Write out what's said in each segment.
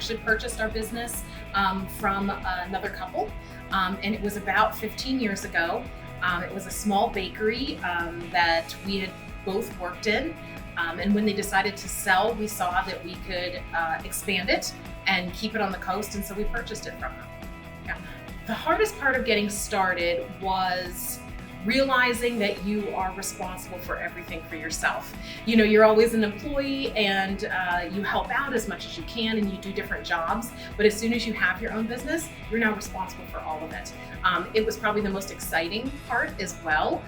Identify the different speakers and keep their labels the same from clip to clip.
Speaker 1: actually purchased our business from another couple, and it was about 15 years ago. It was a small bakery that we had both worked in. And when they decided to sell, we saw that we could expand it and keep it on the coast, and so we purchased it from them. Yeah. The hardest part of getting started was realizing that you are responsible for everything for yourself. You know, you're always an employee and you help out as much as you can and you do different jobs, but as soon as you have your own business, you're now responsible for all of it. It was probably the most exciting part as well,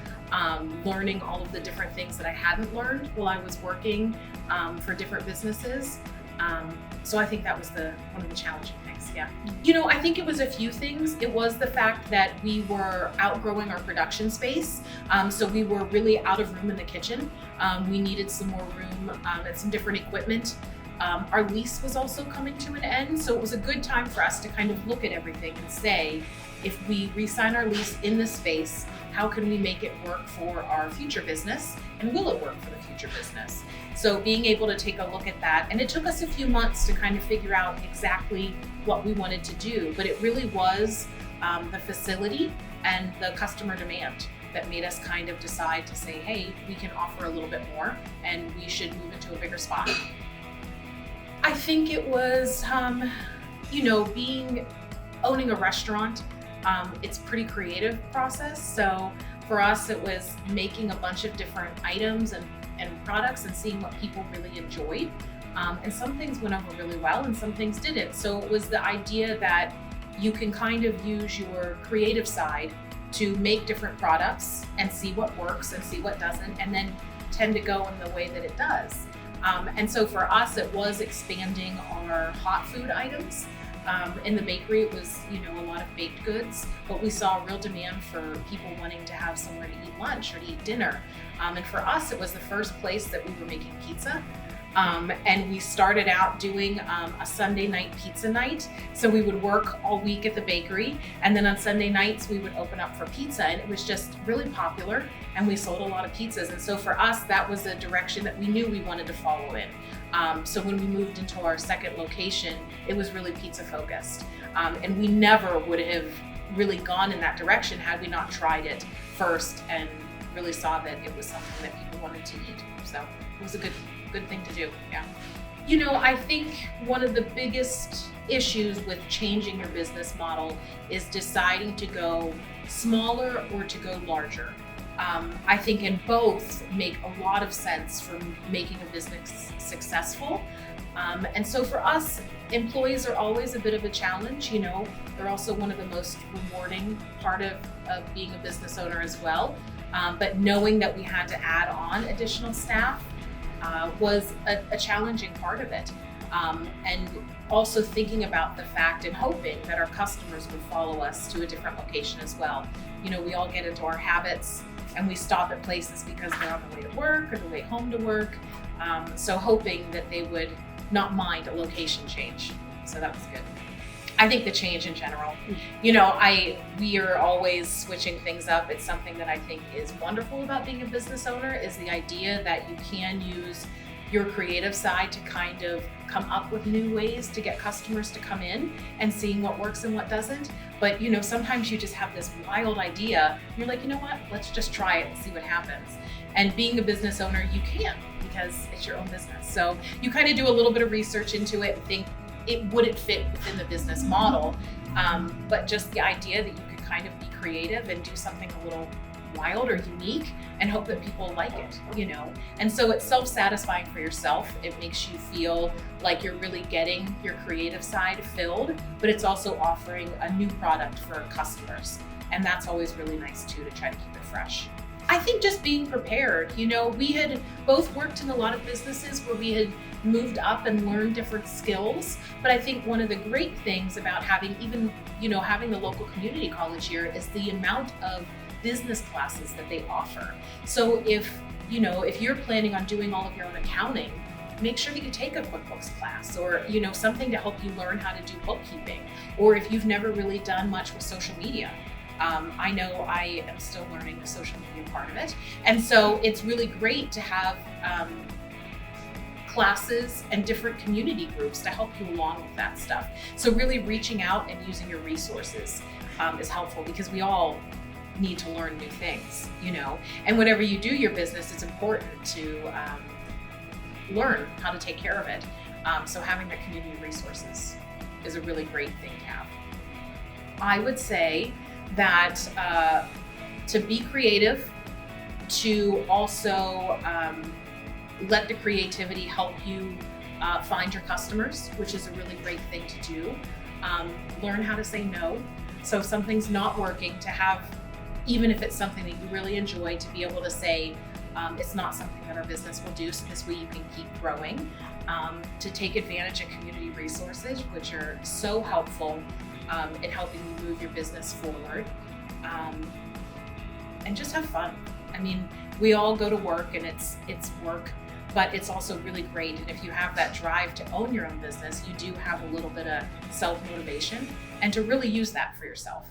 Speaker 1: learning all of the different things that I hadn't learned while I was working for different businesses. So I think that was one of the challenging things, yeah. You know, I think it was a few things. It was the fact that we were outgrowing our production space. So we were really out of room in the kitchen. We needed some more room and some different equipment. Our lease was also coming to an end. So it was a good time for us to kind of look at everything and say, if we re-sign our lease in this space, how can we make it work for our future business? And will it work for the future business? So being able to take a look at that, and it took us a few months to kind of figure out exactly what we wanted to do, but it really was the facility and the customer demand that made us kind of decide to say, hey, we can offer a little bit more and we should move into a bigger spot. I think it was, you know, owning a restaurant, it's a pretty creative process. So for us, it was making a bunch of different items and products and seeing what people really enjoyed. And some things went over really well and some things didn't. So it was the idea that you can kind of use your creative side to make different products and see what works and see what doesn't, and then tend to go in the way that it does. And so for us, it was expanding our hot food items. In the bakery, it was, you know, a lot of baked goods, but we saw a real demand for people wanting to have somewhere to eat lunch or to eat dinner. And for us, it was the first place that we were making pizza. And we started out doing a Sunday night pizza night. So we would work all week at the bakery, and then on Sunday nights we would open up for pizza, and it was just really popular, and we sold a lot of pizzas. And so for us, that was a direction that we knew we wanted to follow in. So when we moved into our second location, it was really pizza focused. And we never would have really gone in that direction had we not tried it first and really saw that it was something that people wanted to eat. So it was a good thing to do, yeah. You know, I think one of the biggest issues with changing your business model is deciding to go smaller or to go larger. I think in both make a lot of sense for making a business successful. And so for us, employees are always a bit of a challenge. You know, they're also one of the most rewarding part of being a business owner as well. But knowing that we had to add on additional staff was a challenging part of it. And also thinking about the fact and hoping that our customers would follow us to a different location as well. You know, we all get into our habits and we stop at places because they're on the way to work or the way home to work. So hoping that they would not mind a location change. So that was good. I think the change in general, you know, we are always switching things up. It's something that I think is wonderful about being a business owner, is the idea that you can use your creative side to kind of come up with new ways to get customers to come in and seeing what works and what doesn't. But, you know, sometimes you just have this wild idea. You're like, you know what, let's just try it and see what happens. And being a business owner, you can, because it's your own business. So you kind of do a little bit of research into it and think it wouldn't fit within the business model. But just the idea that you could kind of be creative and do something a little wild or unique and hope that people like it, you know? And so it's self-satisfying for yourself. It makes you feel like you're really getting your creative side filled, but it's also offering a new product for customers. And that's always really nice too, to try to keep it fresh. I think just being prepared. You know, we had both worked in a lot of businesses where we had moved up and learned different skills. But I think one of the great things about having the local community college here is the amount of business classes that they offer. So if you're planning on doing all of your own accounting, make sure that you take a QuickBooks class, or, you know, something to help you learn how to do bookkeeping. Or if you've never really done much with social media, I know I am still learning the social media part of it. And so it's really great to have classes and different community groups to help you along with that stuff. So really reaching out and using your resources is helpful, because we all need to learn new things, and whenever you do your business, it's important to learn how to take care of it. So having that community resources is a really great thing to have. I would say that to be creative, to also let the creativity help you find your customers, which is a really great thing to do. Learn how to say no. So if something's not working, to have, even if it's something that you really enjoy, to be able to say, it's not something that our business will do, so this way you can keep growing. To take advantage of community resources, which are so helpful in helping you move your business forward. And just have fun. I mean, we all go to work and it's work, but it's also really great. And if you have that drive to own your own business, you do have a little bit of self-motivation and to really use that for yourself.